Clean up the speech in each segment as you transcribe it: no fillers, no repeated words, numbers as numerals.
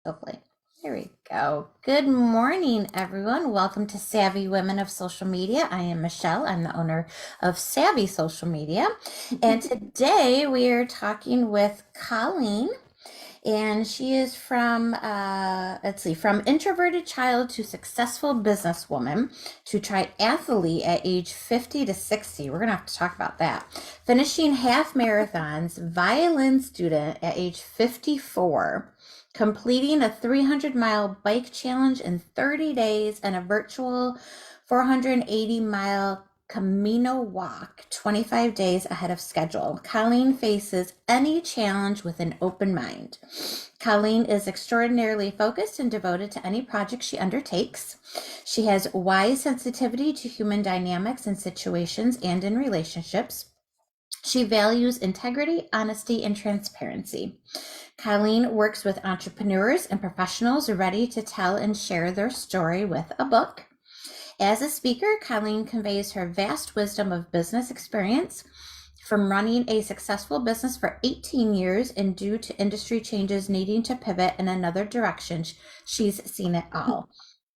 Hopefully. There we go. Good morning, everyone. Welcome to Savvy Women of Social Media. I am Michelle. I'm the owner of Savvy Social Media. And today we are talking with Colleen. And she is from, from introverted child to successful businesswoman to triathlete at age 50 to 60. We're going to have to talk about that. Finishing half marathons, violin student at age 54, completing a 300-mile bike challenge in 30 days and a virtual 480-mile Camino walk 25 days ahead of schedule. Colleen faces any challenge with an open mind. Colleen is extraordinarily focused and devoted to any project she undertakes. She has wise sensitivity to human dynamics in situations and in relationships. She values integrity, honesty, and transparency. Colleen works with entrepreneurs and professionals ready to tell and share their story with a book. As a speaker, Colleen conveys her vast wisdom of business experience from running a successful business for 18 years, and due to industry changes needing to pivot in another direction, she's seen it all.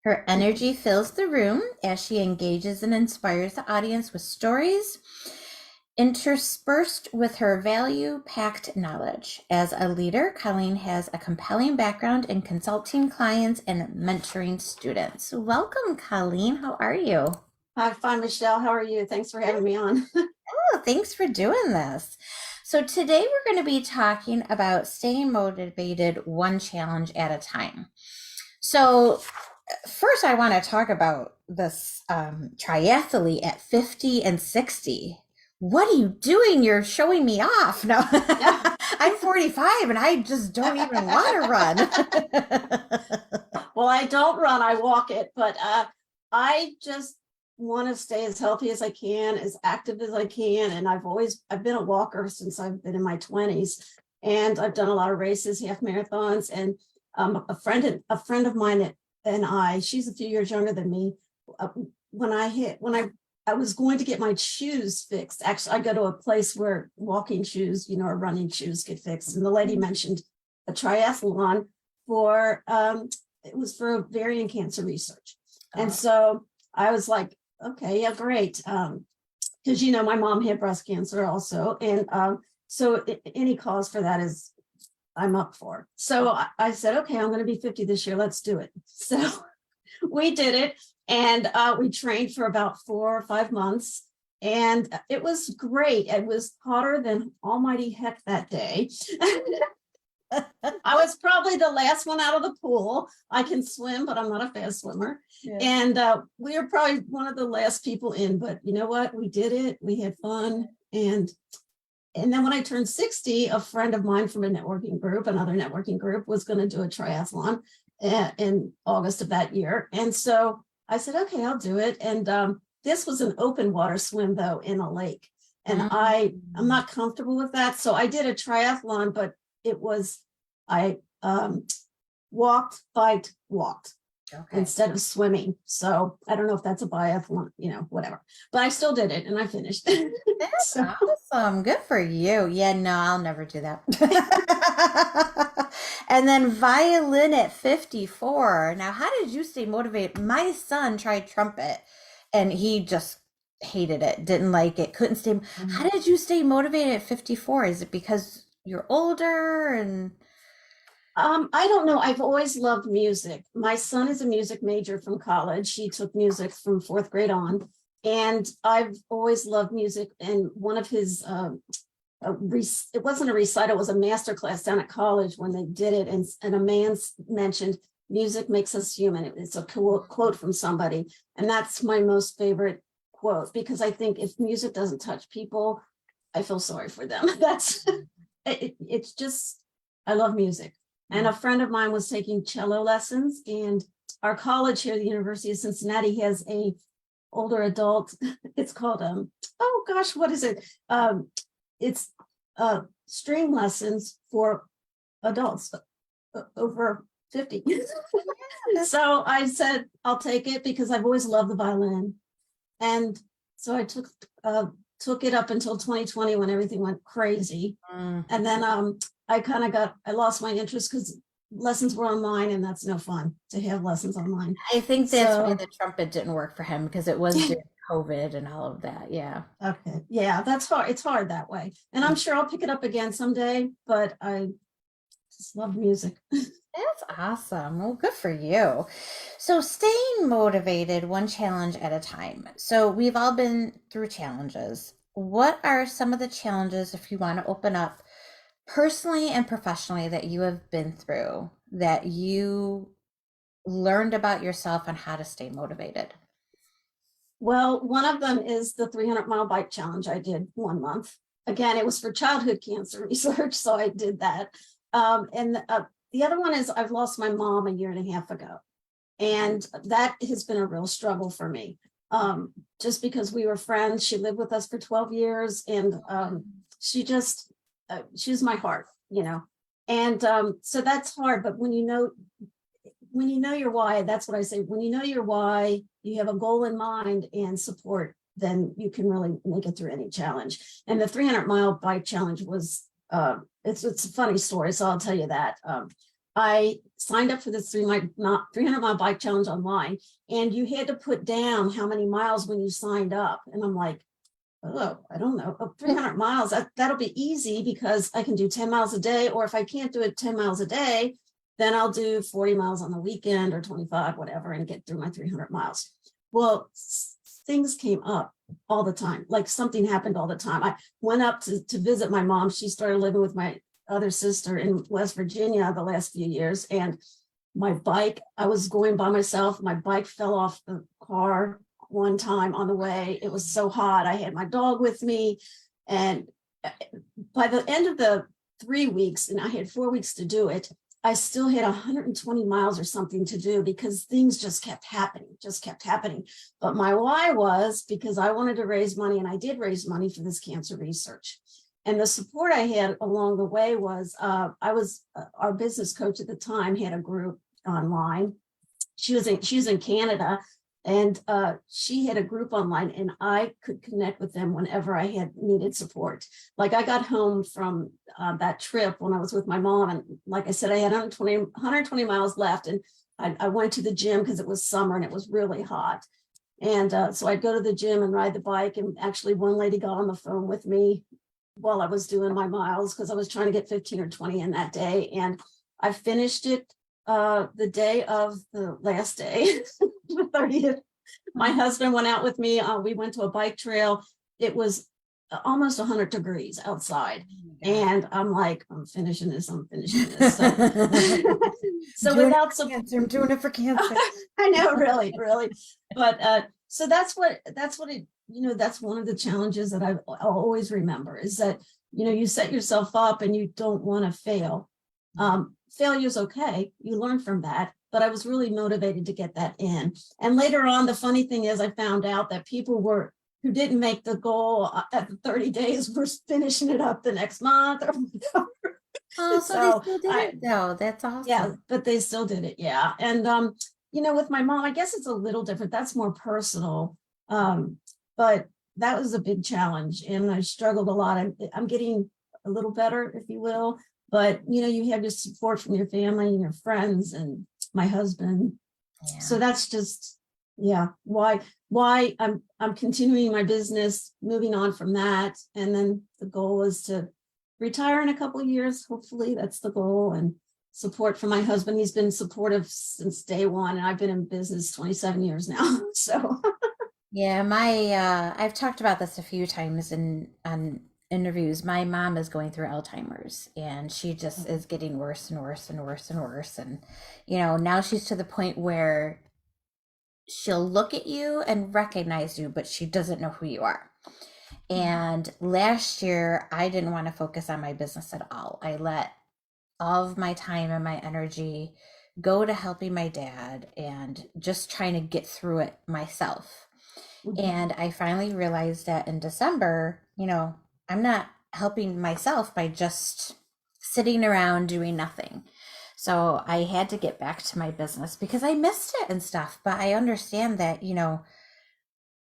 Her energy fills the room as she engages and inspires the audience with stories interspersed with her value-packed knowledge. As a leader, Colleen has a compelling background in consulting clients and mentoring students. Welcome, Colleen. How are you? Hi, fine, Michelle. How are you? Thanks for having me on. Oh, thanks for doing this. So today we're going to be talking about staying motivated one challenge at a time. So first I want to talk about this triathlete at 50 and 60. What are you doing? You're showing me off. No, I'm 45 and I just don't even want to run. Well, I don't run, I walk it, but I just want to stay as healthy as I can, as active as I can. And I've been a walker since I've been in my 20s, and I've done a lot of races, half marathons. And a friend of mine and she's a few years younger than me. When I was going to get my shoes fixed. Actually, I go to a place where walking shoes, or running shoes get fixed. And the lady mentioned a triathlon it was for ovarian cancer research. And so I was like, okay, yeah, great. Because, my mom had breast cancer also. And so any cause for that I'm up for. So I said, okay, I'm going to be 50 this year. Let's do it. So we did it. And we trained for about 4 or 5 months, and it was great. It was hotter than almighty heck that day. I was probably the last one out of the pool. I can swim, but I'm not a fast swimmer. Yeah. And we were probably one of the last people in, but you know what? We did it. We had fun. And then when I turned 60, a friend of mine from another networking group, was going to do a triathlon in August of that year. And so I said, okay, I'll do it. And this was an open water swim, though, in a lake. And I'm not comfortable with that. So I did a triathlon, but I walked, biked, walked. Okay. Instead of swimming. So I don't know if that's a biathlon, whatever. But I still did it and I finished. That's awesome. Good for you. Yeah, no, I'll never do that. And then violin at 54. Now, how did you stay motivated? My son tried trumpet and he just hated it, didn't like it, couldn't stay. How did you stay motivated at 54? Is it because you're older and I don't know. I've always loved music. My son is a music major from college. He took music from 4th grade on, and I've always loved music. And one of his, it wasn't a recital, it was a master class down at college when they did it. And a man mentioned, music makes us human. It's a quote from somebody. And that's my most favorite quote, because I think if music doesn't touch people, I feel sorry for them. It's just, I love music. And a friend of mine was taking cello lessons, and our college here, the University of Cincinnati, has a older adult. It's called, oh gosh, what is it? It's string lessons for adults over 50. So I said, I'll take it because I've always loved the violin. And so I took it up until 2020 when everything went crazy. And then I lost my interest because lessons were online, and that's no fun to have lessons online. I think that's why So, the trumpet didn't work for him because it was during COVID and all of that. Yeah. okay, yeah, that's hard. It's hard that way. And I'm sure I'll pick it up again someday, but I just love music. That's awesome. Well, good for you. So, staying motivated one challenge at a time. So, we've all been through challenges. What are some of the challenges, if you want to open up personally and professionally, that you have been through that you learned about yourself on how to stay motivated? Well, one of them is the 300-mile bike challenge I did 1 month. Again, it was for childhood cancer research, so I did that. And the other one is I've lost my mom a year and a half ago. And that has been a real struggle for me. Just because we were friends, she lived with us for 12 years, and she just, she was my heart, you know. And so that's hard. But when you know your why, that's what I say. When you know your why, you have a goal in mind and support, then you can really make it through any challenge. And the 300-mile bike challenge was, it's a funny story, so I'll tell you that. I signed up for this 300-mile bike challenge online, and you had to put down how many miles when you signed up. And I'm like, oh, I don't know, 300 miles, that'll be easy because I can do 10 miles a day. Or if I can't do it 10 miles a day, then I'll do 40 miles on the weekend or 25, whatever, and get through my 300 miles. Well, things came up all the time. Like something happened all the time. I went up to visit my mom. She started living with my other sister in West Virginia the last few years. And my bike, I was going by myself. My bike fell off the car one time on the way. It was so hot. I had my dog with me. And by the end of the 3 weeks, and I had 4 weeks to do it, I still had 120 miles or something to do because things just kept happening. But my why was because I wanted to raise money, and I did raise money for this cancer research. And the support I had along the way was, our business coach at the time had a group online. She was in Canada, and she had a group online, and I could connect with them whenever I had needed support. Like I got home from that trip when I was with my mom, and like I said, I had 120 miles left, and I went to the gym because it was summer and it was really hot. And so I'd go to the gym and ride the bike, and actually one lady got on the phone with me while I was doing my miles because I was trying to get 15 or 20 in that day. And I finished it the day of the last day, the 30th. My husband went out with me. We went to a bike trail. It was almost 100 degrees outside. And I'm like, I'm finishing this. So, so without some cancer, I'm doing it for cancer. I know, really. But so that's what it, that's one of the challenges that I'll always remember is that, you set yourself up and you don't want to fail. Failure is okay. You learn from that. But I was really motivated to get that in. And later on, the funny thing is I found out that people who didn't make the goal at the 30 days were finishing it up the next month or whatever. Oh, so they still did it though. That's awesome. Yeah, but they still did it. Yeah. And, with my mom, I guess it's a little different. That's more personal. But that was a big challenge and I struggled a lot. I'm getting a little better, if you will. But, you have your support from your family and your friends and my husband. Yeah. So that's just, why I'm continuing my business, moving on from that. And then the goal is to retire in a couple of years. Hopefully that's the goal, and support from my husband. He's been supportive since day one, and I've been in business 27 years now. So yeah, I've talked about this a few times on interviews. My mom is going through Alzheimer's, and she just is getting worse and worse and worse and worse. And, now she's to the point where she'll look at you and recognize you, but she doesn't know who you are. And last year, I didn't want to focus on my business at all. I let all of my time and my energy go to helping my dad and just trying to get through it myself. And I finally realized that in December, I'm not helping myself by just sitting around doing nothing. So I had to get back to my business because I missed it and stuff. But I understand that,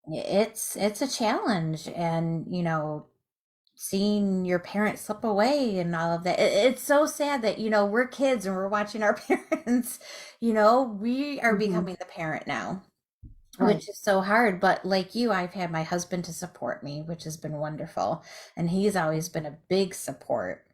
it's a challenge, and, seeing your parents slip away and all of that. It's so sad that, we're kids and we're watching our parents, we are Mhm. becoming the parent now, Right. which is so hard. But like you, I've had my husband to support me, which has been wonderful. And he's always been a big support.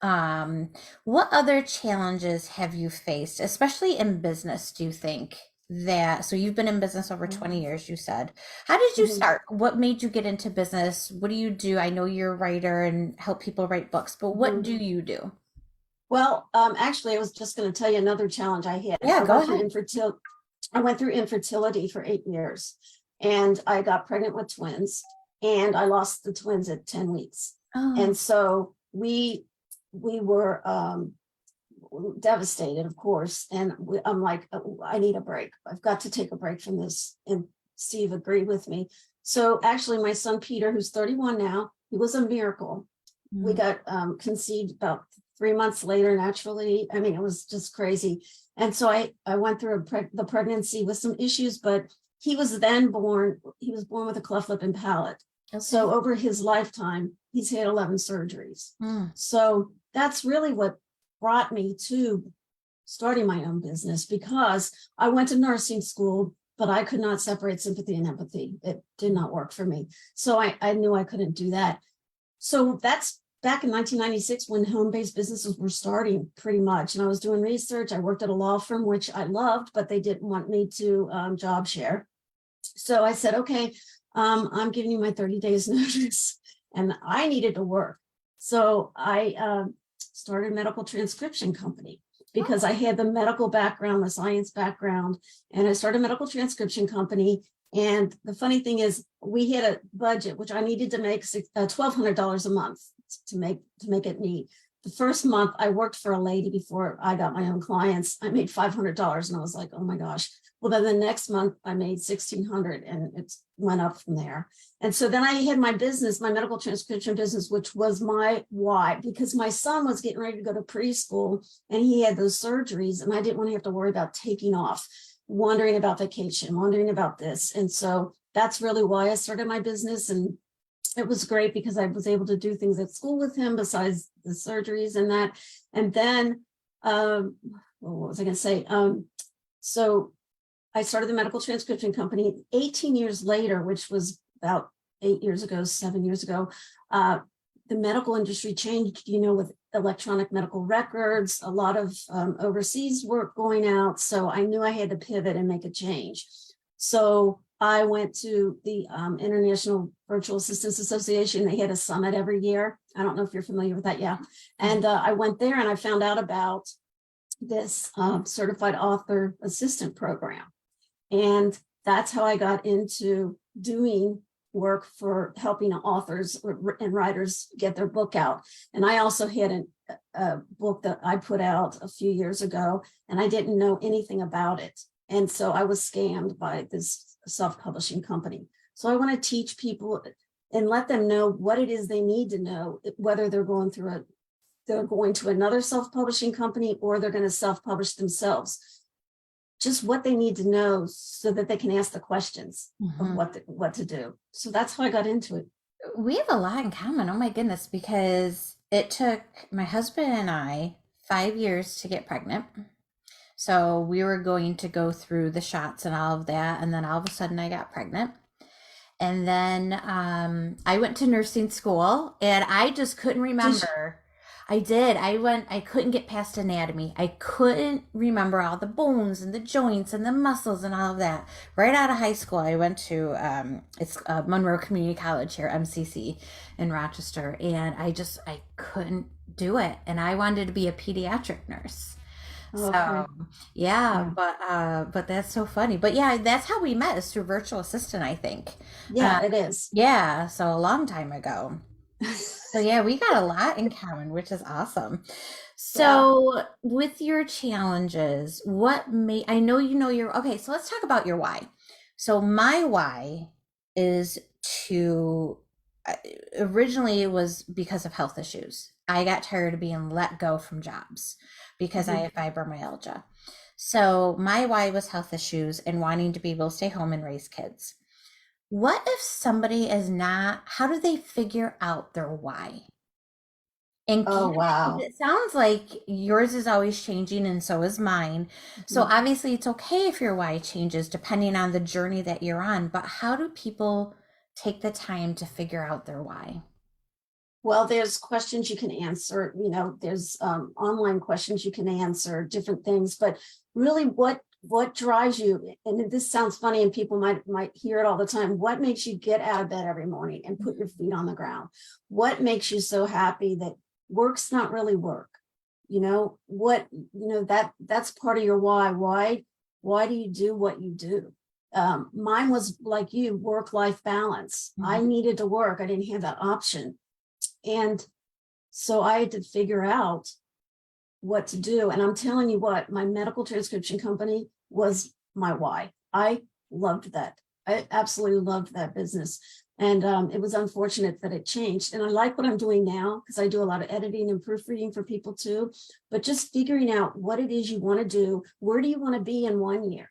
Um, what other challenges have you faced, especially in business, do you think that, so you've been in business over 20 years, you said. How did you Mhm. start? What made you get into business? What do you do? I know you're a writer and help people write books, but what Mhm. do you do? Well, actually, I was just going to tell you another challenge I had. Yeah, go ahead. I went through infertility for 8 years, and I got pregnant with twins, and I lost the twins at 10 weeks. Oh, And so we were devastated, of course. And I'm like, "Oh, I need a break. I've got to take a break from this." And Steve agreed with me. So actually, my son Peter, who's 31 now, he was a miracle. We mm, got conceived about 3 months later naturally. I mean, it was just crazy. And so I went through the pregnancy with some issues, but he was born with a cleft lip and palate. okay. So over his lifetime, he's had 11 surgeries. Mm, So that's really what brought me to starting my own business, because I went to nursing school, but I could not separate sympathy and empathy. It did not work for me. So I knew I couldn't do that. So that's back in 1996 when home-based businesses were starting pretty much. And I was doing research. I worked at a law firm, which I loved, but they didn't want me to job share. So I said, okay, I'm giving you my 30 days notice, and I needed to work. So I started a medical transcription company because I had the medical background, the science background, and I started a medical transcription company. And the funny thing is, we had a budget which I needed to make $1,200 a month to make it neat. The first month I worked for a lady before I got my own clients. I made $500, and I was like, oh my gosh. Well, then the next month I made 1,600, and it went up from there. And so then I had my business, my medical transcription business, which was my why, because my son was getting ready to go to preschool and he had those surgeries, and I didn't want to have to worry about taking off, wondering about vacation, wondering about this. And so that's really why I started my business. And it was great because I was able to do things at school with him besides the surgeries and that. And then, what was I going to say? So I started the medical transcription company 18 years later, which was about 8 years ago, 7 years ago. The medical industry changed, with electronic medical records, a lot of overseas work going out. So I knew I had to pivot and make a change. So I went to the International Virtual Assistants Association. They had a summit every year. I don't know if you're familiar with that. Yeah. And I went there and I found out about this certified author assistant program. And that's how I got into doing work for helping authors and writers get their book out. And I also had a book that I put out a few years ago, and I didn't know anything about it. And so I was scammed by this self-publishing company. So I want to teach people and let them know what it is they need to know, whether they're going to another self-publishing company or they're going to self-publish themselves, just what they need to know so that they can ask the questions of mhm. what to do. So that's how I got into it. We have a lot in common. Oh my goodness, because it took my husband and I 5 years to get pregnant. So we were going to go through the shots and all of that. And then all of a sudden I got pregnant. And then I went to nursing school and I just couldn't Did you? remember. I did. I couldn't get past anatomy. I couldn't remember all the bones and the joints and the muscles and all of that. Right out of high school, I went to, it's Monroe Community College here, MCC in Rochester. And I couldn't do it. And I wanted to be a pediatric nurse. So Okay. yeah, Yeah. but that's so funny. But yeah, that's how we met is through virtual assistant, I think. Uh, Yeah, it is. yeah, so a long time ago. So yeah, we got a lot in common, which is awesome. Yeah. So with your challenges, what may I know your okay, so let's talk about your why. So my why is to uh, originally it was because of health issues. I got tired of being let go from jobs because I Mhm. have fibromyalgia. So my why was health issues and wanting to be able to stay home and raise kids. What if somebody is not, how do they figure out their why? And Oh, because wow. it sounds like yours is always changing and so is mine. So Mhm. obviously it's okay if your why changes depending on the journey that you're on, but how do people take the time to figure out their why? Well, there's questions you can answer, there's online questions you can answer, different things, but really what drives you, and this sounds funny and people might hear it all the time, what makes you get out of bed every morning and put your feet on the ground? What makes you so happy that work's not really work? That's part of your why. Why do you do what you do? Mine was like you, work-life balance. I Mhm. needed to work. I didn't have that option. And so I had to figure out what to do. And I'm telling you what, my medical transcription company was my why. I loved that. I absolutely loved that business. And it was unfortunate that it changed. And I like what I'm doing now because I do a lot of editing and proofreading for people too. But just figuring out what it is you want to do. Where do you want to be in 1 year?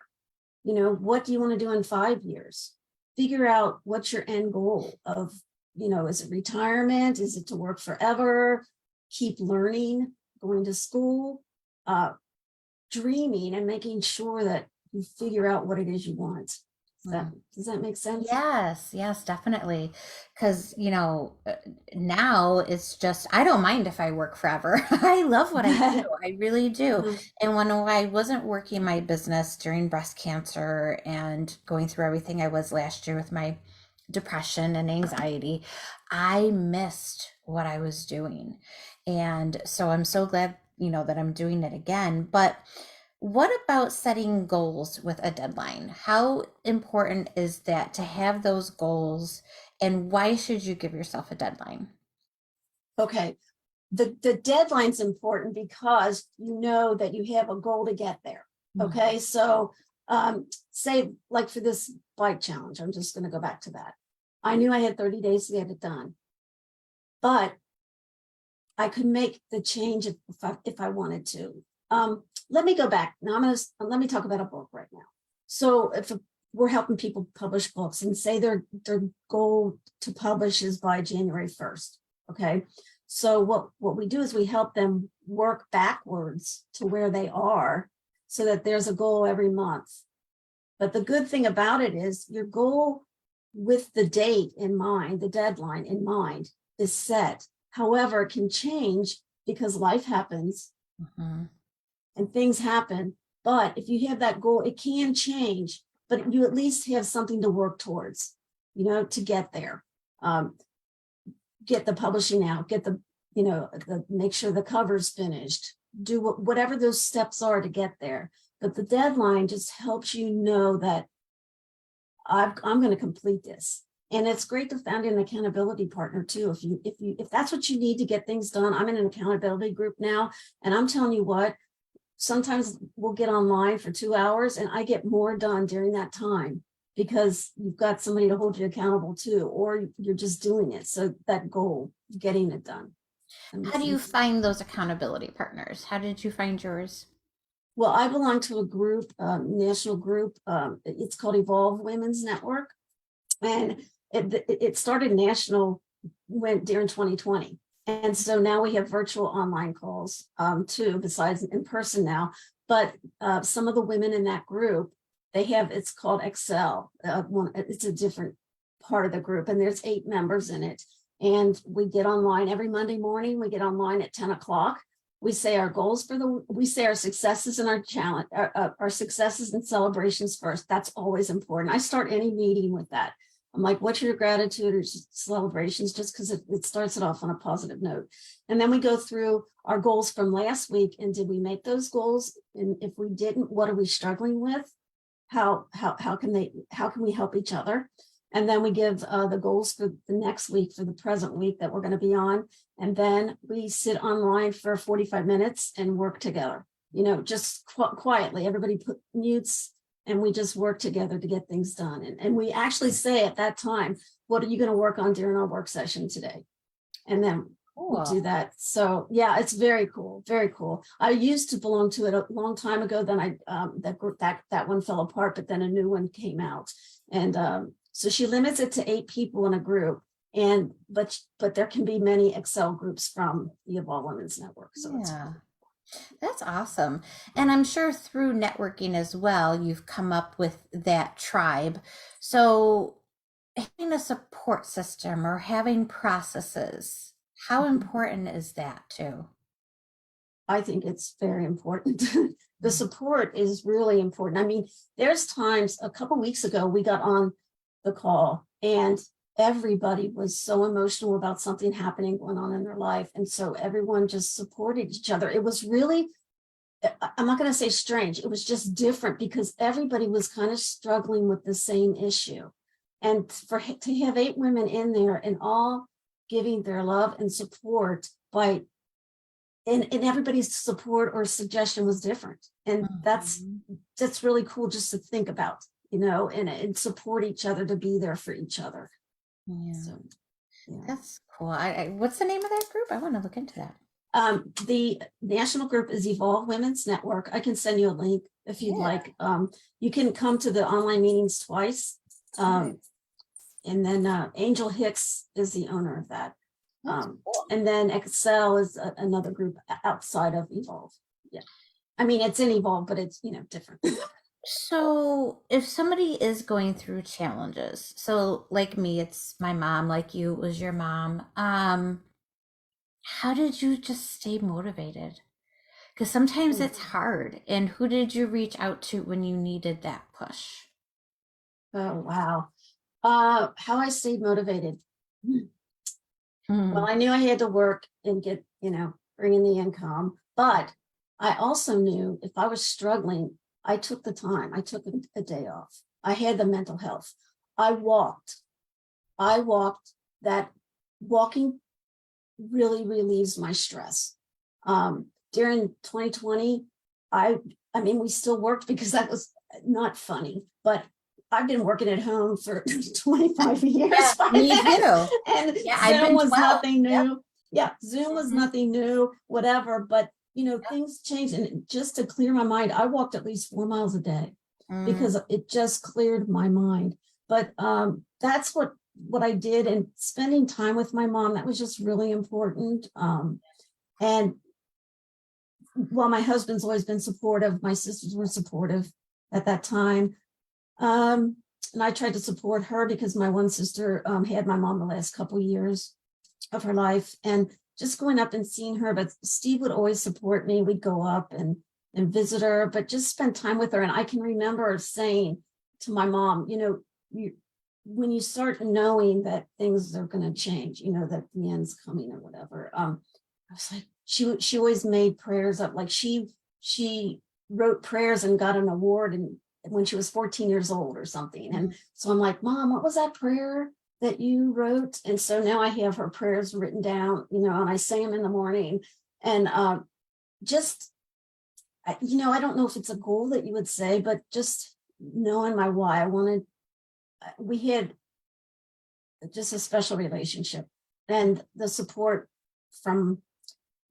What do you want to do in 5 years? Figure out what's your end goal of, is it retirement? Is it to work forever? Keep learning, going to school, uh, dreaming and making sure that you figure out what it is you want. Does that make sense? Yes, yes, definitely. Because, now it's just, I don't mind if I work forever. I love what I do. I really do. Mhm. And when I wasn't working my business during breast cancer and going through everything I was last year with my depression and anxiety, I missed what I was doing. And so I'm so glad, that I'm doing it again. But what about setting goals with a deadline? How important is that to have those goals, and why should you give yourself a deadline? Okay. The deadline's important because you know that you have a goal to get there. Mhm. Okay. So say like for this bike challenge, I'm just going to go back to that. I knew I had 30 days to get it done, but I could make the change if I wanted to. Let me go back. Now let me talk about a book right now. So if we're helping people publish books and say their goal to publish is by January 1st. Okay. So what we do is we help them work backwards to where they are so that there's a goal every month. But the good thing about it is your goal with the date in mind, the deadline in mind, is set. However, it can change because life happens Mhm. and things happen. But if you have that goal, it can change, but you at least have something to work towards, to get there. Um, get the publishing out, get make sure the cover's finished, do whatever those steps are to get there. But the deadline just helps you know that I'm going to complete this. And it's great to find an accountability partner too. If that's what you need to get things done, I'm in an accountability group now, and I'm telling you what, sometimes we'll get online for 2 hours and I get more done during that time because you've got somebody to hold you accountable to, or you're just doing it. So that goal, getting it done. That How makes do you sense. find those accountability partners? How did you find yours? Well, I belong to a group, national group. It's called Evolve Women's Network. And it started national, went during 2020. And so now we have virtual online calls too, besides in person now. But some of the women in that group, it's called Excel. It's a different part of the group, and there's 8 members in it. And we get online every Monday morning. We get online at 10 o'clock. We say our goals we say our successes and our challenge, our successes and celebrations first. That's always important. I start any meeting with that. I'm like, what's your gratitude or celebrations? Just because it starts it off on a positive note. And then we go through our goals from last week. And did we make those goals? And if we didn't, what are we struggling with? How can we help each other? And then we give the goals for the next week, for the present week that we're going to be on. And then we sit online for 45 minutes and work together, just quietly. Everybody mutes and we just work together to get things done. And we actually say at that time, what are you going to work on during our work session today? And then we Cool. do that. So yeah, it's very cool, very cool. I used to belong to it a long time ago. Then that group, that one fell apart, but then a new one came out. And So she limits it to 8 people in a group. And but there can be many Excel groups from the Evolve Women's Network. So it's Yeah. That's awesome. And I'm sure through networking as well, you've come up with that tribe. So having a support system or having processes, how important is that too? I think it's very important. The support is really important. I mean, there's times a couple weeks ago we got on the call and everybody was so emotional about something happening going on in their life. And so everyone just supported each other. It was really, I'm not going to say strange. It was just different because everybody was kind of struggling with the same issue. And to have 8 women in there and all giving their love and support by and everybody's support or suggestion was different. And that's Mhm. really cool just to think about, and support each other to be there for each other. Yeah, So yeah. that's cool. What's the name of that group? I want to look into that. The national group is Evolve Women's Network. I can send you a link if you'd Yeah. like. You can come to the online meetings twice. Right. And then Angel Hicks is the owner of that. That's cool. And then Excel is another group outside of Evolve. Yeah. I mean, it's in Evolve, but it's, different. So, if somebody is going through challenges, so like me, it's my mom, like you, it was your mom. How did you just stay motivated? Because sometimes it's hard. And who did you reach out to when you needed that push? Oh, wow. How I stayed motivated. Well, Hmm. I knew I had to work and get, bring in the income, but I also knew if I was struggling, I took the time. I took a day off. I had the mental health. I walked. I walked. That walking really relieves my stress. During 2020, I I mean, we still worked because that was not funny, but I've been working at home for 25 Yeah, years by me then, too. and Yeah, I've Zoom been was 12. nothing Yep. new. Yeah, Zoom was Mhm. nothing new, whatever, but things changed. And just to clear my mind, I walked at least 4 miles a day Mm. because it just cleared my mind. But that's what I did, and spending time with my mom, that was just really important. And while my husband's always been supportive, my sisters were supportive at that time. And I tried to support her because my one sister had my mom the last couple of years of her life, and just going up and seeing her. But Steve would always support me. We'd go up and visit her, but just spend time with her. And I can remember saying to my mom, when you start knowing that things are going to change, that the end's coming or whatever. I was like, she always made prayers up. Like she wrote prayers and got an award, and when she was 14 years old or something. And so I'm like, Mom, what was that prayer that you wrote? And so now I have her prayers written down, and I say them in the morning. And just, I don't know if it's a goal that you would say, but just knowing my why. We had just a special relationship, and the support from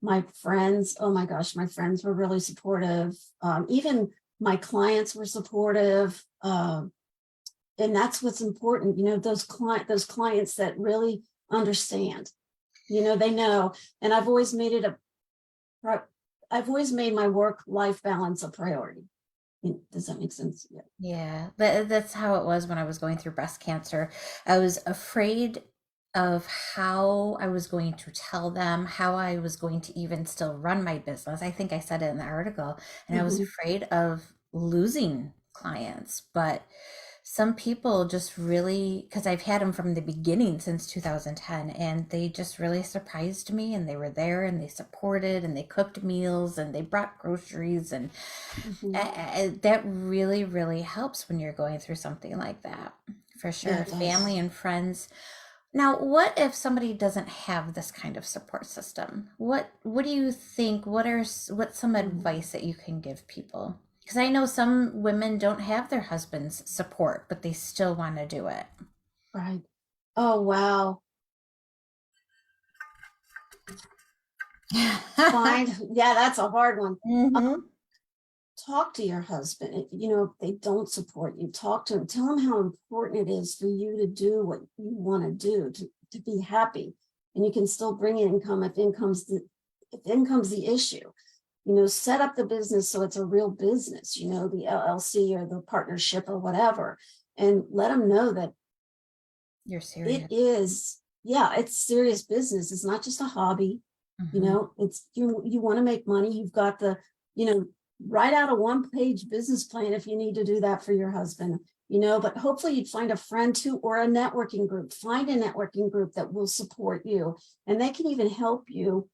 my friends. Oh my gosh, my friends were really supportive. Even my clients were supportive. And that's what's important, those clients that really understand, they know. And I've always made my work-life balance a priority. Does that make sense? Yeah. Yeah, that's how it was when I was going through breast cancer. I was afraid of how I was going to tell them, how I was going to even still run my business. I think I said it in the article, and I was Mhm. afraid of losing clients. But some people just really, because I've had them from the beginning since 2010, and they just really surprised me, and they were there and they supported and they cooked meals and they brought groceries, and Mhm. that really, really helps when you're going through something like that, for Yeah, sure. it does. Family and friends. Now, what if somebody doesn't have this kind of support system? What do you think? What's some Mhm. advice that you can give people? Because I know some women don't have their husband's support, but they still want to do it. Right. Oh, wow. Yeah, that's a hard one. Hmm. talk to your husband. You know, if they don't support you, talk to him, tell him how important it is for you to do what you want to do, to be happy. And you can still bring in income if income's the issue. You know, set up the business so it's a real business, you know, the LLC or the partnership or whatever, and let them know that You're serious. it is, yeah, it's serious business. It's not just a hobby. You know, it's you want to make money. You've got the, you know, write out a 1-page business plan if you need to do that for your husband, you know, but hopefully you'd find a friend too, or a networking group. Find a networking group that will support you, and they can even help you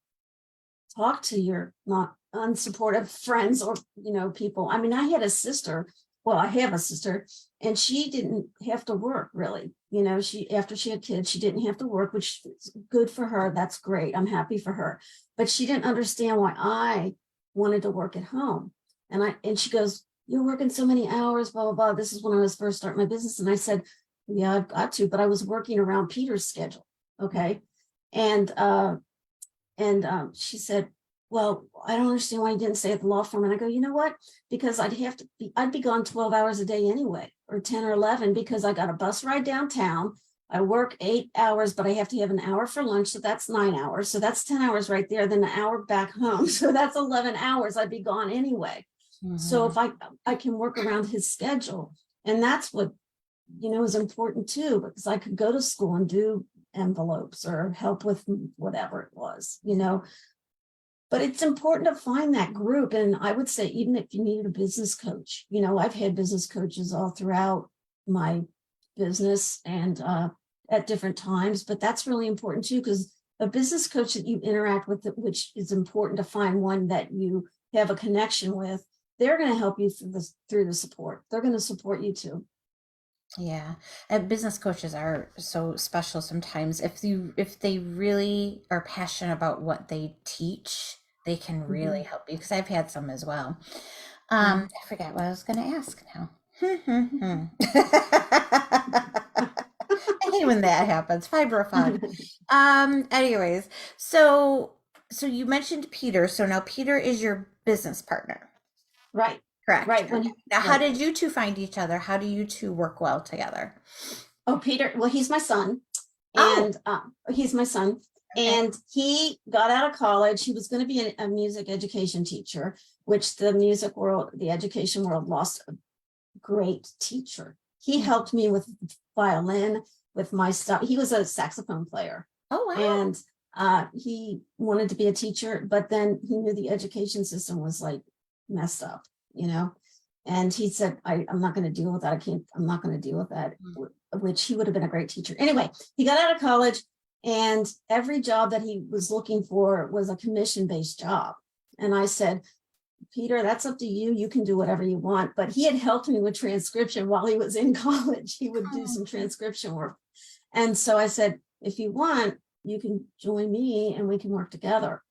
talk to your not unsupportive friends or, you know, people. I mean, I had a sister, well, I have a sister, and she didn't have to work really. You know, after she had kids, she didn't have to work, which is good for her. That's great. I'm happy for her. But she didn't understand why I wanted to work at home. And she goes, "You're working so many hours, blah, blah, blah." This is when I was first starting my business. And I said, "Yeah, I've got to," but I was working around Peter's schedule. Okay. And she said, "Well, I don't understand why you didn't stay at the law firm." And I go, "You know what? Because I'd be gone 12 hours a day anyway, or 10 or 11, because I got a bus ride downtown. I work 8 hours, but I have to have an hour for lunch. So that's 9 hours. So that's 10 hours right there. Then an hour back home. So that's 11 hours. I'd be gone anyway." So if I can work around his schedule, and that's what, you know, is important too, because I could go to school and do envelopes or help with whatever it was, you know. But it's important to find that group. And I would say, even if you needed a business coach, you know, I've had business coaches all throughout my business and at different times, but that's really important too, because a business coach that you interact with, which is important to find one that you have a connection with, they're going to help you through the support. They're going to support you too. Yeah, and business coaches are so special sometimes. If they really are passionate about what they teach, they can really help you. Because I've had some as well. I forgot what I was going to ask now. I hate when that happens. Fibro fun. Anyways, so you mentioned Peter. So now Peter is your business partner, Right. correct? Right. Now, how did you two find each other? How do you two work well together? Oh, Peter, well, he's my son. Oh, And he's my son. okay. And he got out of college. He was going to be a music education teacher, which the music world, the education world lost a great teacher. He helped me with violin, with my stuff. He was a saxophone player. Oh, wow. And he wanted to be a teacher, but then he knew the education system was like messed up, you know. And he said, I'm not going to deal with that. I'm not going to deal with that, which he would have been a great teacher. Anyway, he got out of college, and every job that he was looking for was a commission-based job. And I said, "Peter, that's up to you. You can do whatever you want." But he had helped me with transcription while he was in college. He would do some transcription work. And so I said, "If you want, you can join me and we can work together."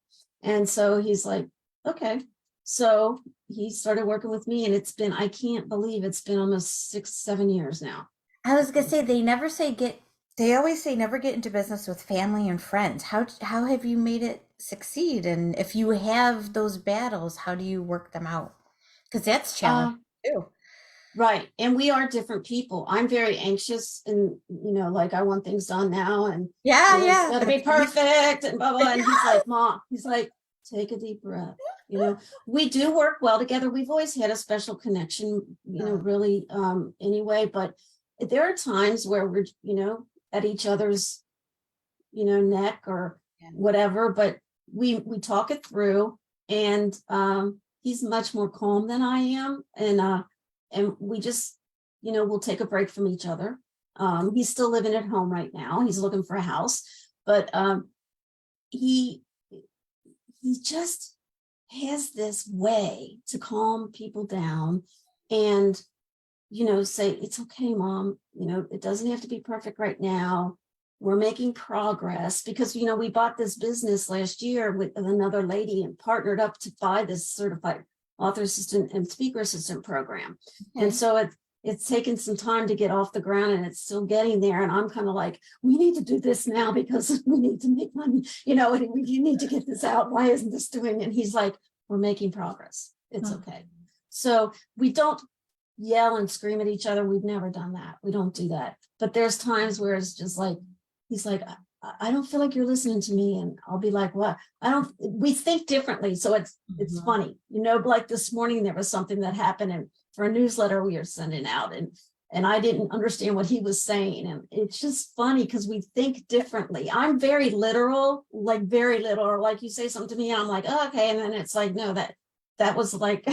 And so he's like, "Okay." So he started working with me, and I can't believe it's been almost 6, 7 years now. I was gonna say they always say never get into business with family and friends. How have you made it succeed? And if you have those battles, how do you work them out? Because that's challenging Uh, too. right. And we are different people. I'm very anxious, and, you know, like, I want things done now, and, Yeah, you know, it's yeah. got to be perfect and blah, blah. And he's like, "Mom," he's like, "take a deep breath." You know, we do work well together. We've always had a special connection, you know, really, anyway, but there are times where we're, you know, at each other's, you know, neck or Yeah. whatever, but we talk it through. And he's much more calm than I am. And we just, you know, we'll take a break from each other. He's still living at home right now. He's looking for a house, but he just has this way to calm people down and, you know, say, "It's okay, Mom. You know, it doesn't have to be perfect right now. We're making progress." Because, you know, we bought this business last year with another lady and partnered up to buy this certified author assistant and speaker assistant program. And Okay. so it's taken some time to get off the ground, and it's still getting there. And I'm kind of like, "We need to do this now because we need to make money, you know, and you need to get this out. Why isn't this doing it?" And he's like, "We're making progress. It's Oh, okay." So we don't yell and scream at each other. We've never done that. We don't do that. But there's times where it's just like, he's like, I don't feel like you're listening to me. And I'll be like, what? I don't, we think differently. So it's Mhm. funny, like this morning, there was something that happened and for a newsletter we are sending out and I didn't understand what he was saying. And it's just funny because we think differently. I'm very literal, like very literal, like you say something to me and I'm like, oh, okay. And then it's like, no, that was like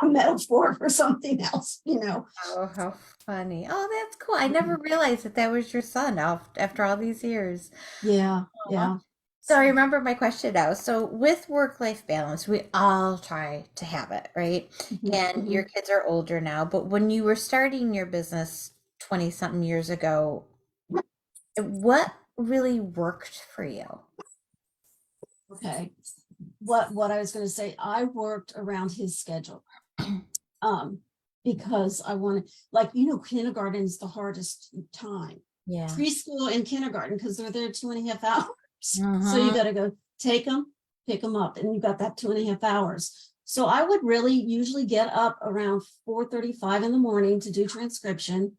a metaphor for something else. Oh, how funny. Oh, that's cool. I never Mhm. realized that that was your son after all these years. Yeah, Aw. yeah. So I remember my question now. So with work-life balance, we all try to have it, right? Mhm, And your mhm. kids are older now, but when you were starting your business 20 something years ago, what really worked for you? Okay. What I was going to say, I worked around his schedule. Um, because I wanted, like, kindergarten is the hardest time. Yeah. Preschool and kindergarten, because they're there 2.5 hours. So you Mm-hmm. got to go take them, pick them up, and you got that 2.5 hours. So I would really usually get up around 4:35 in the morning to do transcription.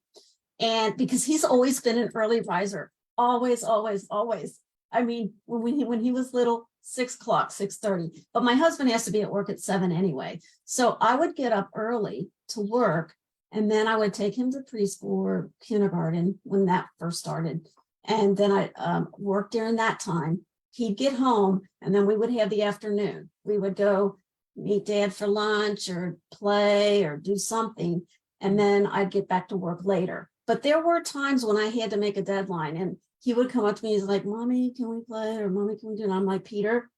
And because he's always been an early riser, always, always, always. I mean, when he was little, 6 o'clock, 6:30. But my husband has to be at work at 7 anyway. So I would get up early to work, and then I would take him to preschool or kindergarten when that first started. And then I worked during that time. He'd get home, and then we would have the afternoon. We would go meet dad for lunch or play or do something. And then I'd get back to work later. But there were times when I had to make a deadline and he would come up to me, he's like, Mommy, can we play? Or Mommy, can we do it? And I'm like, Peter,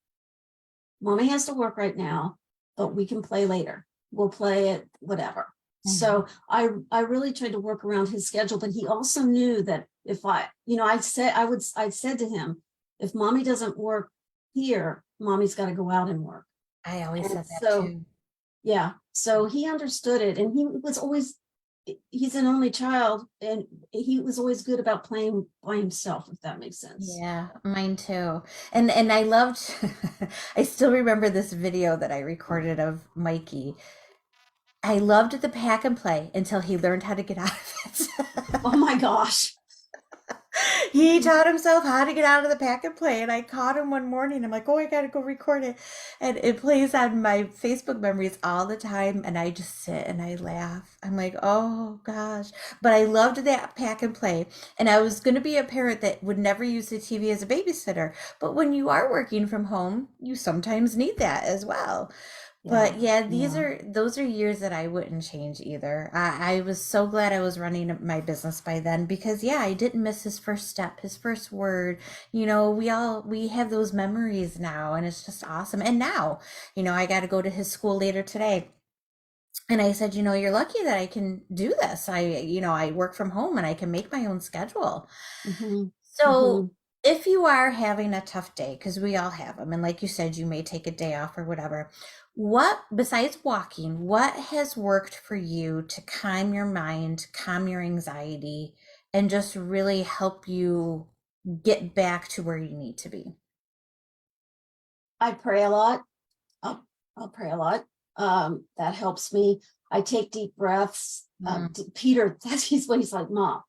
Mommy has to work right now, but we can play later. We'll play it, whatever. Mm-hmm. So I really tried to work around his schedule, but he also knew that if I said to him, if Mommy doesn't work here, Mommy's got to go out and work. I always And said that so too. yeah, so he understood it, and he was always, he's an only child, and he was always good about playing by himself, if that makes sense. Yeah, mine too. And I loved I still remember this video that I recorded of Mikey. I loved the pack and play until he learned how to get out of it. Oh my gosh. He taught himself how to get out of the pack and play, and I caught him one morning. I'm like, oh, I gotta go record it. And it plays on my Facebook memories all the time, and I just sit and I laugh. I'm like, oh gosh. But I loved that pack and play. And I was gonna be a parent that would never use the TV as a babysitter. But when you are working from home, you sometimes need that as well. Yeah, But yeah, yeah. those are years that I wouldn't change either. I was so glad I was running my business by then because yeah, I didn't miss his first step, his first word. We have those memories now and it's just awesome. And now, I got to go to his school later today. And I said, you're lucky that I can do this. I work from home and I can make my own schedule. Hmm. So Hmm. if you are having a tough day, because we all have them, and like you said, you may take a day off or whatever, what, besides walking, what has worked for you to calm your mind, calm your anxiety, and just really help you get back to where you need to be? I pray a lot. I'll pray a lot. That helps me. I take deep breaths. Mm. Peter, he's what he's like, Mom.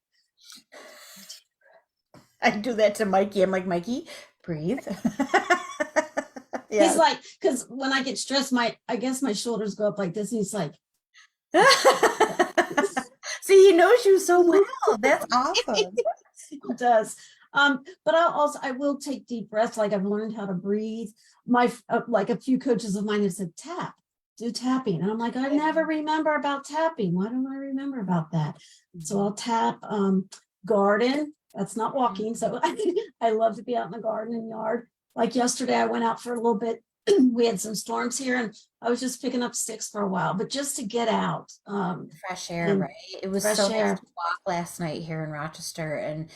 I do that to Mikey. I'm like, Mikey, breathe. He's Yes. like, because when I get stressed, I guess my shoulders go up like this. And he's like, See, he knows you so well. That's awesome. It does. But I will take deep breaths. Like I've learned how to breathe. Like a few coaches of mine have said, do tapping. And I'm like, I never remember about tapping. Why don't I remember about that? So I'll tap, garden. That's not walking. So I love to be out in the garden and yard. Like yesterday, I went out for a little bit. We had some storms here and I was just picking up sticks for a while, but just to get out, Fresh air, and right? It was so fresh nice air. to walk last night here in Rochester, and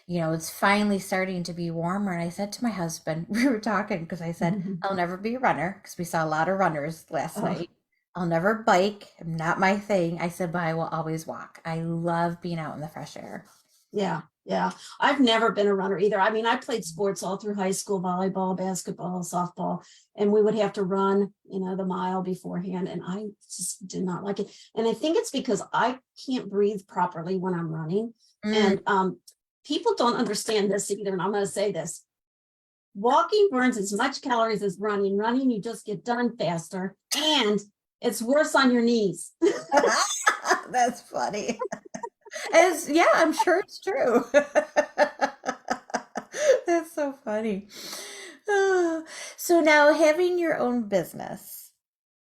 it's finally starting to be warmer. And I said to my husband, we were talking because I said, I'll never be a runner because we saw a lot of runners last Oh, night. I'll never bike, not my thing. I said, but I will always walk. I love being out in the fresh air. Yeah, yeah. I've never been a runner either. I mean, I played sports all through high school, volleyball, basketball, softball, and we would have to run, the mile beforehand. And I just did not like it. And I think it's because I can't breathe properly when I'm running. Mm. And people don't understand this either. And I'm going to say this. Walking burns as much calories as running. Running, you just get done faster. And it's worse on your knees. That's funny. Yeah, I'm sure it's true. That's so funny. Ah, so now having your own business,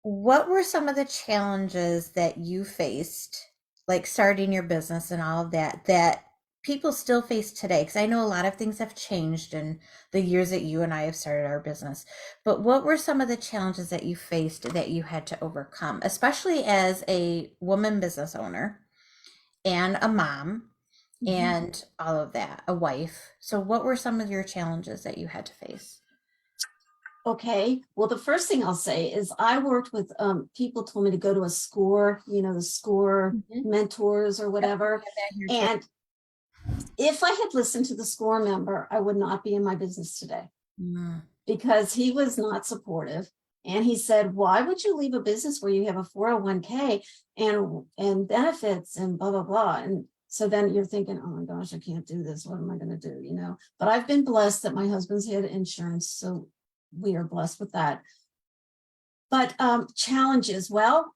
what were some of the challenges that you faced, like starting your business and all of that, that people still face today? Because I know a lot of things have changed in the years that you and I have started our business. But what were some of the challenges that you faced that you had to overcome, especially as a woman business owner and a mom and all of that, a wife? So what were some of your challenges that you had to face? Okay. Well, the first thing I'll say is I worked with people told me to go to a SCORE, the SCORE Mhm. mentors or Yep, we whatever. have that here too. And if I had listened to the SCORE member, I would not be in my business today Mm. because he was not supportive. And he said, why would you leave a business where you have a 401k and benefits and blah, blah, blah. And so then you're thinking, oh my gosh, I can't do this. What am I going to do? But I've been blessed that my husband's had insurance. So we are blessed with that. But challenges, well,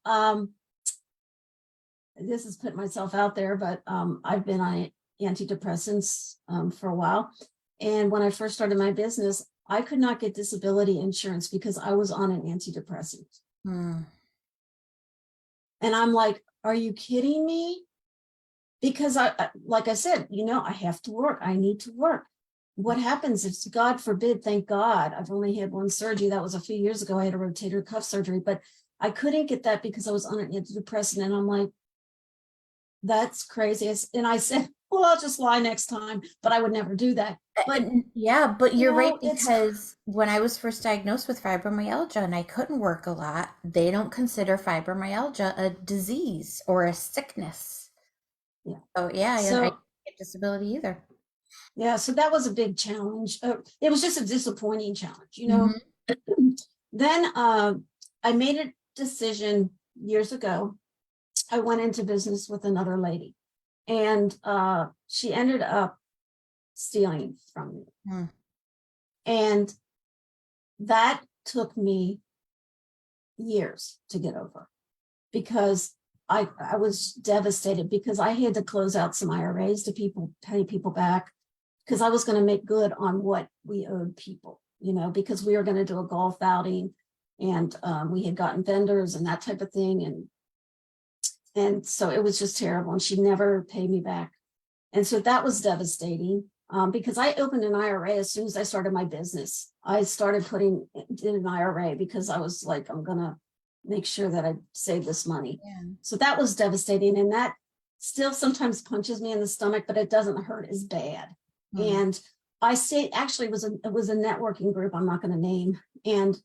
this is putting myself out there, but I've been on antidepressants for a while. And when I first started my business, I could not get disability insurance because I was on an antidepressant. Mm. And I'm like, are you kidding me? Because like I said, I have to work. I need to work. What happens if, God forbid, thank God, I've only had one surgery. That was a few years ago. I had a rotator cuff surgery, but I couldn't get that because I was on an antidepressant. And I'm like, that's crazy. And I said, well, I'll just lie next time, but I would never do that. But, Yeah, but you're right it's, because when I was first diagnosed with fibromyalgia and I couldn't work a lot, they don't consider fibromyalgia a disease or a sickness. yeah. Oh yeah, I So, can't get disability either. yeah, so that was a big challenge. It was just a disappointing challenge. Hmm. Then I made a decision years ago. I went into business with another lady and she ended up stealing from me. Hmm. And that took me years to get over because I was devastated because I had to close out some IRAs to pay people back because I was going to make good on what we owed people, because we were going to do a golf outing and we had gotten vendors and that type of thing. And so it was just terrible. And she never paid me back. And so that was devastating because I opened an IRA as soon as I started my business. I started putting in an IRA because I was like, I'm going to make sure that I save this money. Yeah. So that was devastating. And that still sometimes punches me in the stomach, but it doesn't hurt as bad. Hmm. And I say, actually, it was a networking group I'm not going to name. And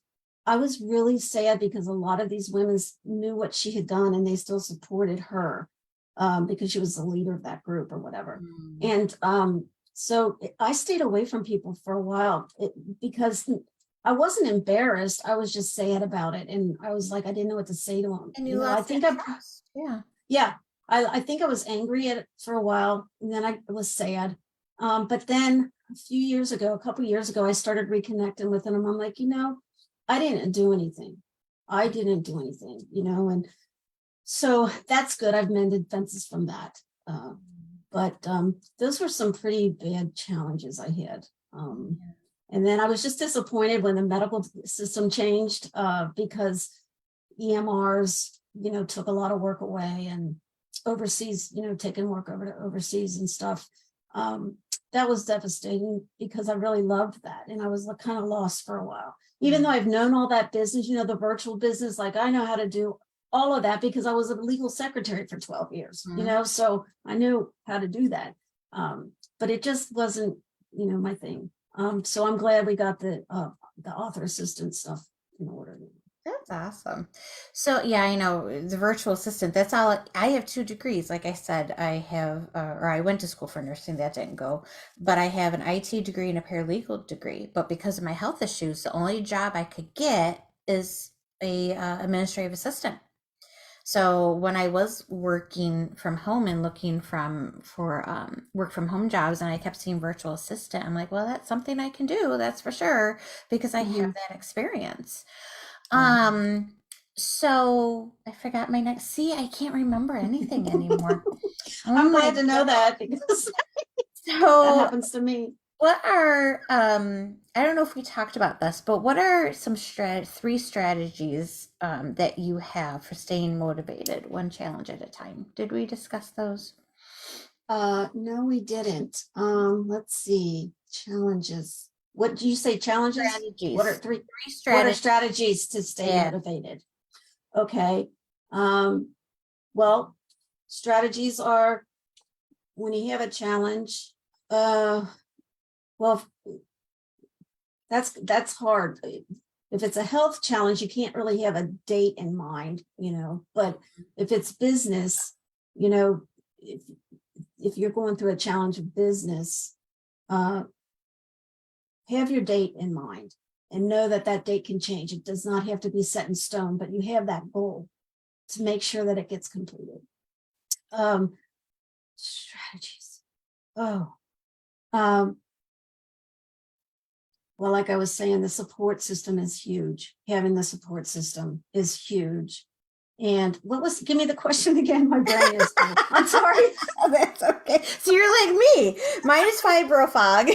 I was really sad because a lot of these women knew what she had done and they still supported her because she was the leader of that group or whatever. Hmm. And so I stayed away from people for a while because I wasn't embarrassed. I was just sad about it. And I was like, I didn't know what to say to them. And you I lost think that trust. Yeah. yeah, I think I was angry at it for a while. And then I was sad. But then a couple years ago, I started reconnecting with them. I'm like, I didn't do anything. I didn't do anything, and so that's good. I've mended fences from that. But those were some pretty bad challenges I had. Yeah. And then I was just disappointed when the medical system changed because EMRs, took a lot of work away and overseas, taking work over to overseas and stuff. That was devastating because I really loved that. And I was kind of lost for a while, even though I've known all that business, the virtual business, like I know how to do all of that because I was a legal secretary for 12 years, Mhm. so I knew how to do that. But it just wasn't, my thing. So I'm glad we got the author assistant stuff in order. That's awesome. So yeah, I know the virtual assistant. That's all. I have 2 degrees. Like I said, I have, or I went to school for nursing. That didn't go, but I have an IT degree and a paralegal degree. But because of my health issues, the only job I could get is a administrative assistant. So when I was working from home and looking for work from home jobs, and I kept seeing virtual assistant, I'm like, well, that's something I can do. That's for sure because I have Mhm. that experience. Yeah. Um, so I forgot my next. See, I can't remember anything anymore. Oh I'm my glad to know God. that because that So happens to me. what are I don't know if we talked about this, but what are some 3 strategies that you have for staying motivated one challenge at a time? Did we discuss those? No, we didn't. Let's see. Challenges. What do you say? Challenges? What are Strategies. three? Three What are strategies. strategies to stay Yeah. motivated? Okay. Um, well, strategies are when you have a challenge. Well, that's hard. If it's a health challenge, you can't really have a date in mind, but if it's business, you know, if you're going through a challenge of business, uh, have your date in mind and know that that date can change. It does not have to be set in stone, but you have that goal to make sure that it gets completed. Strategies. Oh, um, well, like I was saying, the support system is huge. Having the support system is huge. And give me the question again? My brain is full. I'm sorry. Oh, that's okay. So you're like me. Mine is fibrofog.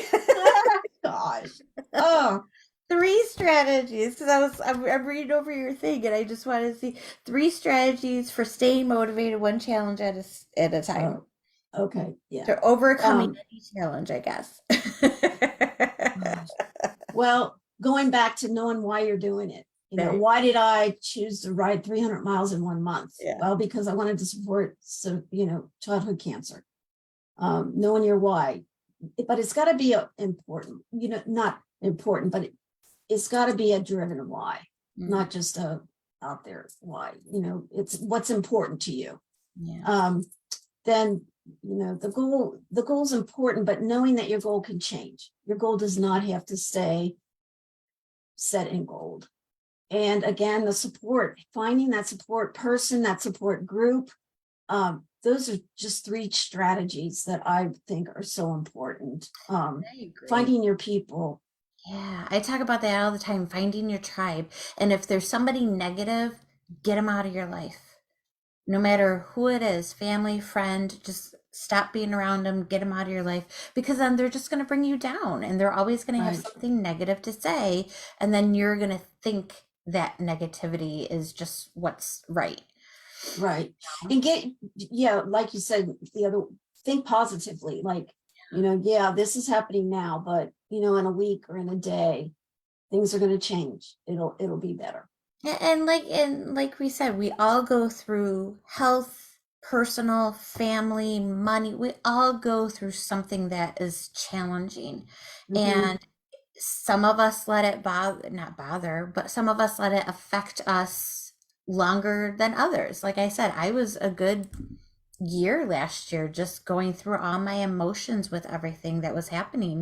Gosh. Oh, 3 strategies because I'm reading over your thing and I just want to see 3 strategies for staying motivated one challenge at a time. oh, okay. Yeah. To overcoming Um, any challenge, I guess. gosh. Well, going back to knowing why you're doing it. Right. Why did I choose to ride 300 miles in 1 month? Yeah. Well, because I wanted to support childhood cancer. Knowing your why, but it's got to be important. Not important, but it's got to be a driven why, Mm, not just a out there why. It's what's important to you. yeah. Then the goal's important, but knowing that your goal can change. Your goal does not have to stay set in gold. And again, the support, finding that support person, that support group, those are just 3 strategies that I think are so important. I agree. Finding your people. Yeah, I talk about that all the time, finding your tribe. And if there's somebody negative, get them out of your life. No matter who it is, family, friend, just stop being around them, get them out of your life because then they're just going to bring you down and they're always going to have Right, something negative to say. And then you're going to think that negativity is just what's right. right. And yeah, like you said, think positively, like, yeah, this is happening now, but in a week or in a day, things are going to change. It'll be better. And like we said, we all go through health, personal, family, money. We all go through something that is challenging. Hmm. And some of us let it bother, not bother, but some of us let it affect us longer than others. Like I said, I was a good year last year just going through all my emotions with everything that was happening.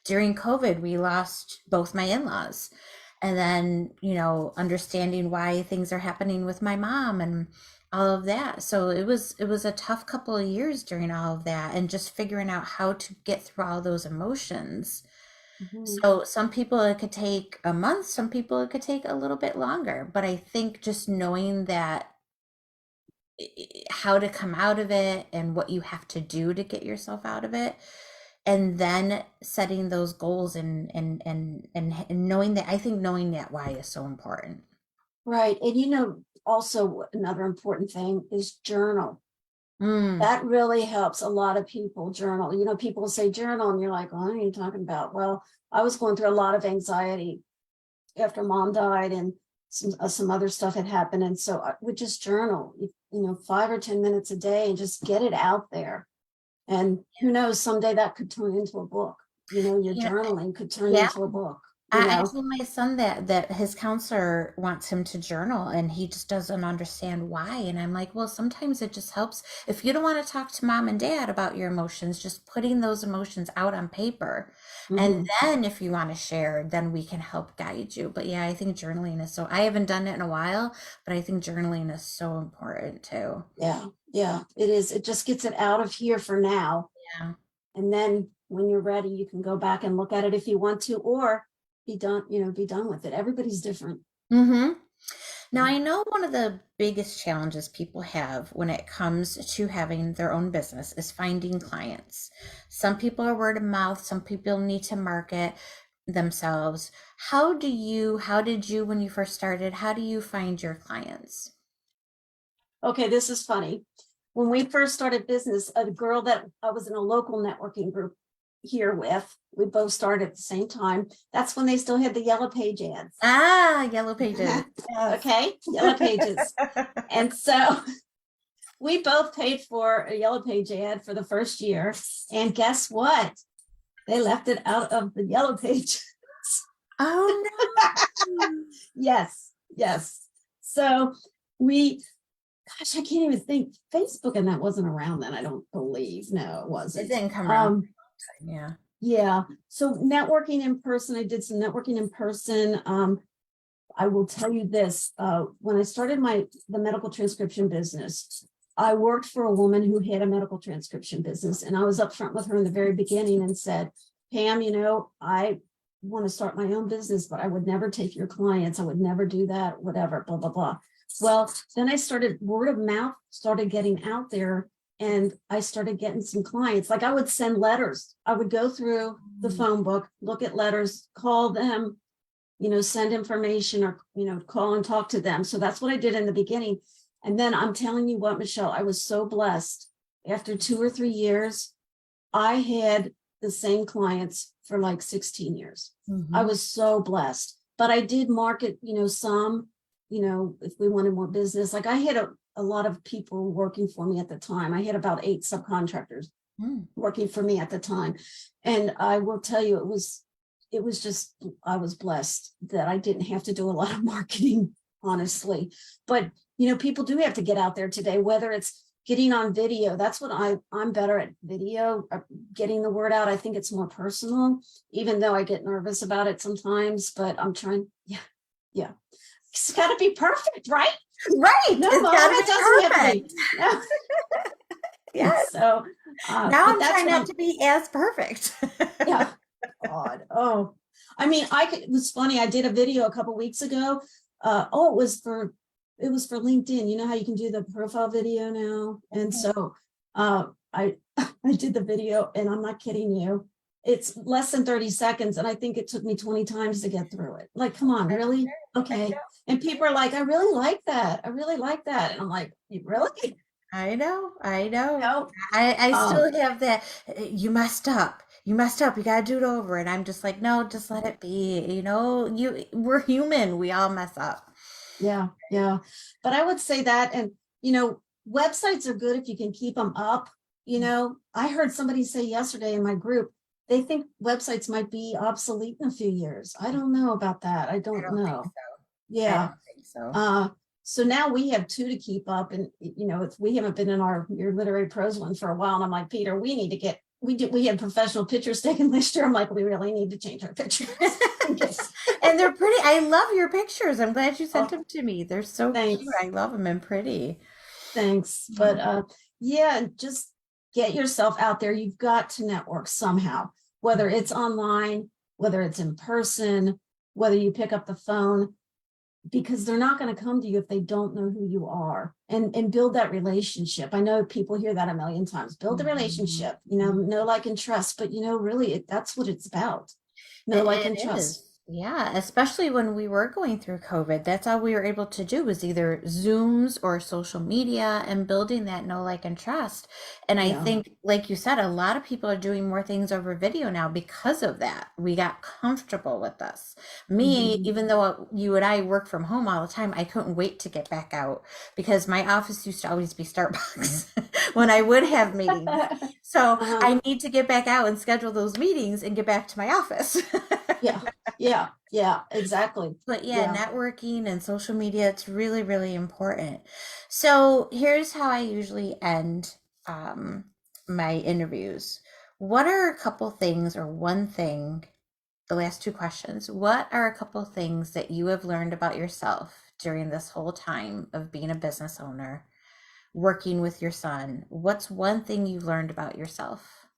During COVID, we lost both my in-laws. And then, understanding why things are happening with my mom and all of that. So it was a tough couple of years during all of that and just figuring out how to get through all those emotions. Hmm. So some people it could take a month, some people it could take a little bit longer. But I think just knowing that how to come out of it and what you have to do to get yourself out of it, and then setting those goals and knowing that, I think knowing that why is so important. Right. And also another important thing is journal. Mm, That really helps a lot of people journal. People say journal and you're like, what are you talking about? Well, I was going through a lot of anxiety after mom died and some other stuff had happened. And so I would just journal, 5 or 10 minutes a day and just get it out there. And who knows, someday that could turn into a book. Your you know, journaling could turn yeah, into a book. you I know. told my son that his counselor wants him to journal and he just doesn't understand why. And I'm like, well, sometimes it just helps. If you don't want to talk to mom and dad about your emotions, just putting those emotions out on paper. And Mhm. then if you want to share, then we can help guide you. But yeah, I think journaling is so, I haven't done it in a while, but I think journaling is so important too. Yeah, yeah, it is. It just gets it out of here for now. Yeah. And then when you're ready, you can go back and look at it if you want to, or be done, be done with it. Everybody's different. Mm-hmm. Now, I know one of the biggest challenges people have when it comes to having their own business is finding clients. Some people are word of mouth, some people need to market themselves. How did you, when you first started, how do you find your clients? Okay, this is funny. When we first started business, a girl that I was in a local networking group here with, we both started at the same time. That's when they still had the yellow page ads. Ah, Yellow Pages. Yes. Okay, yellow pages. And so we both paid for a yellow page ad for the first year. And guess what? They left it out of the yellow page. Oh no. Yes, yes. So we, gosh, I can't even think. Facebook and that wasn't around then, I don't believe. No, it It wasn't. didn't come around. Yeah. Yeah. So networking in person, I did some networking in person. I will tell you this, when I started the medical transcription business, I worked for a woman who had a medical transcription business, and I was upfront with her in the very beginning and said, Pam, I want to start my own business, but I would never take your clients. I would never do that, whatever, blah, blah, blah. Well, then I started, word of mouth started getting out there, and I started getting some clients. Like I would send letters. I would go through the phone book, look at letters, call them, send information, or, call and talk to them. So that's what I did in the beginning. And then I'm telling you what, Michelle, I was so blessed. After 2 or 3 years, I had the same clients for like 16 years. I Mhm. was so blessed. But I did market, some, if we wanted more business. Like I had a lot of people working for me at the time. I had about 8 subcontractors Mm. working for me at the time. And I will tell you, it was just, I was blessed that I didn't have to do a lot of marketing, honestly. But, people do have to get out there today, whether it's getting on video. That's what I'm better at, video, getting the word out. I think it's more personal, even though I get nervous about it sometimes, but I'm trying. Yeah. Yeah. It's got to be perfect, right? Right. No, It's Mom, got to it be doesn't have to be. perfect. No. Yes. So, Now but I'm that's trying what not I'm, to be as perfect. yeah. God. Oh, I mean, it was funny. I did a video a couple weeks ago. It was for LinkedIn. You know how you can do the profile video now? And so I I did the video, and I'm not kidding you. It's less than 30 seconds, and I think it took me 20 times to get through it. Like, come on, really? Okay. And people are like, I really like that. I really like that. And I'm like, you really? I know, I know. No. I Um, still have that. You messed up. You messed up. You gotta do it over. And I'm just like, no, just let it be. We're human. We all mess up. Yeah, yeah. But I would say that, and websites are good if you can keep them up. I heard somebody say yesterday in my group, they think websites might be obsolete in a few years. I don't know about that. I I don't don't think know. so. I Yeah. don't think so. Uh, so now we have 2 to keep up, and we haven't been in your literary prose one for a while. And I'm like, Peter, we need to we had professional pictures taken last year. I'm like, we really need to change our pictures. Yes. And they're pretty. I love your pictures. I'm glad you sent Oh, them to me. They're so cute. thanks. I love them and pretty. Thanks. But Mhm. yeah, just get yourself out there. You've got to network somehow, whether it's online, whether it's in person, whether you pick up the phone, because they're not going to come to you if they don't know who you are, and build that relationship. I know people hear that a million times. Build the Mhm. relationship, know, like, and trust. But really, that's what it's about. Know, like, It and trust. is. Yeah, especially when we were going through COVID. That's all we were able to do was either Zooms or social media and building that know, like, and trust. And I Yeah. think, like you said, a lot of people are doing more things over video now because of that. We got comfortable with this. Me, Mhm. even though you and I work from home all the time, I couldn't wait to get back out because my office used to always be Starbucks when I would have meetings. So Uh-huh. I need to get back out and schedule those meetings and get back to my office. Yeah. Yeah. Yeah, exactly. But yeah, Yeah. networking and social media, it's really, really important. So here's how I usually end um, my interviews. What are a couple things or one thing, the last two questions, what are a couple things that you have learned about yourself during this whole time of being a business owner, working with your son? What's one thing you learned about yourself?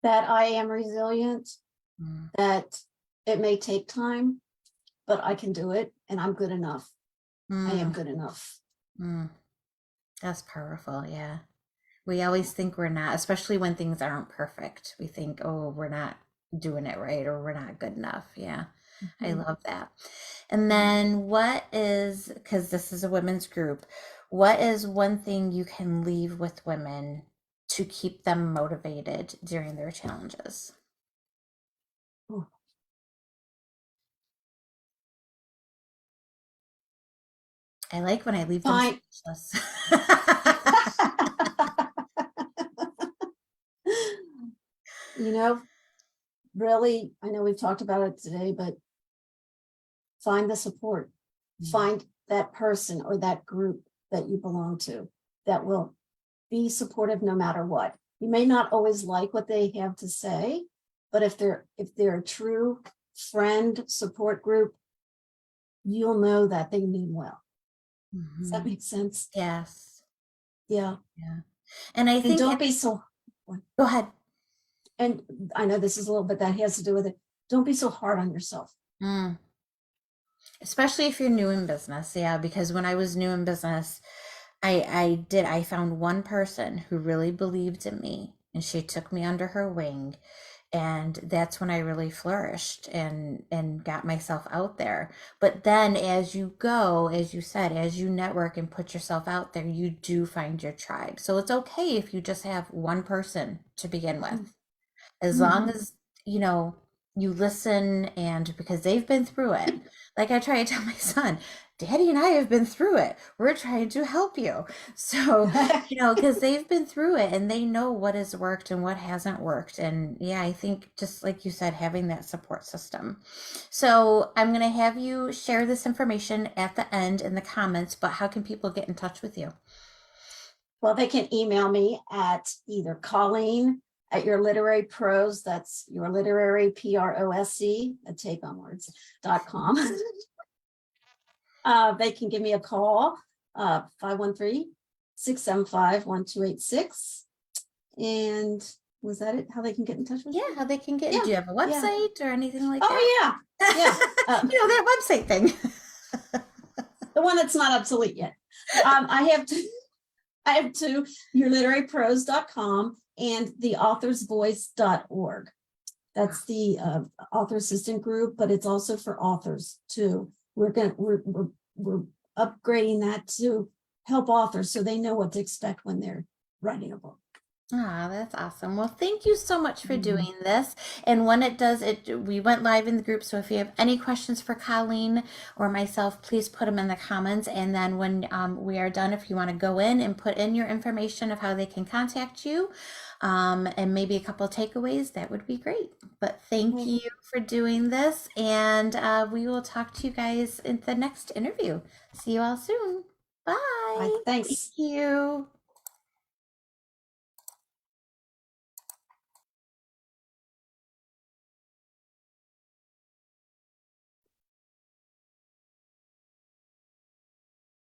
That I am resilient, Mm, that it may take time, but I can do it and I'm good enough. I am mm, good enough. mm. That's powerful. Yeah. We always think we're not, especially when things aren't perfect. We think, oh, we're not doing it right or we're not good enough. Yeah, I Mhm. love that. And Mhm. then what is, because this is a women's group, what is one thing you can leave with women to keep them motivated during their challenges? Oh, I like when I leave them fine. speechless. You know, really, I know we've talked about it today, but find the support. Mm, Find that person or that group that you belong to that will be supportive no matter what. You may not always like what they have to say, but if they're a true friend support group, you'll know that they mean well. Does that mhm. make sense? Yes. Yeah. Yeah. And I And think, don't be so, go ahead. and I know this is a little bit that has to do with it. Don't be so hard on yourself. Mm. Especially if you're new in business, yeah, because when I was new in business, I found one person who really believed in me and she took me under her wing, and that's when I really flourished and got myself out there. But then as you go, as you said, as you network and put yourself out there, you do find your tribe. So it's okay if you just have one person to begin with, as long Mhm. as you know you listen, and because they've been through it, like I try to tell my son, daddy and I have been through it, we're trying to help you. So because they've been through it and they know what has worked and what hasn't worked. And yeah, I think just like you said, having that support system. So I'm going to have you share this information at the end in the comments, but how can people get in touch with you? Well, they can email me at either Colleen at your literary prose, that's your literary prose, a take on words.com. They can give me a call, 513-675-1286. And was that it? How they can get in touch with Yeah, me? how they can get, do Yeah, you have a yeah. website or anything like that? Oh, yeah, yeah. That website thing. The one that's not obsolete yet. I have to I have two, yourliteraryprose.com and theauthorsvoice.org. That's the author assistant group, but it's also for authors too. We're upgrading that to help authors so they know what to expect when they're writing a book. Ah, that's awesome. Well, thank you so much for Mhm. doing this. And when it does, we went live in the group. So if you have any questions for Colleen or myself, please put them in the comments. And then when we are done, if you want to go in and put in your information of how they can contact you, and maybe a couple of takeaways, that would be great. But thank Okay. you for doing this, and we will talk to you guys in the next interview. See you all soon. Bye. Thank Thanks. you.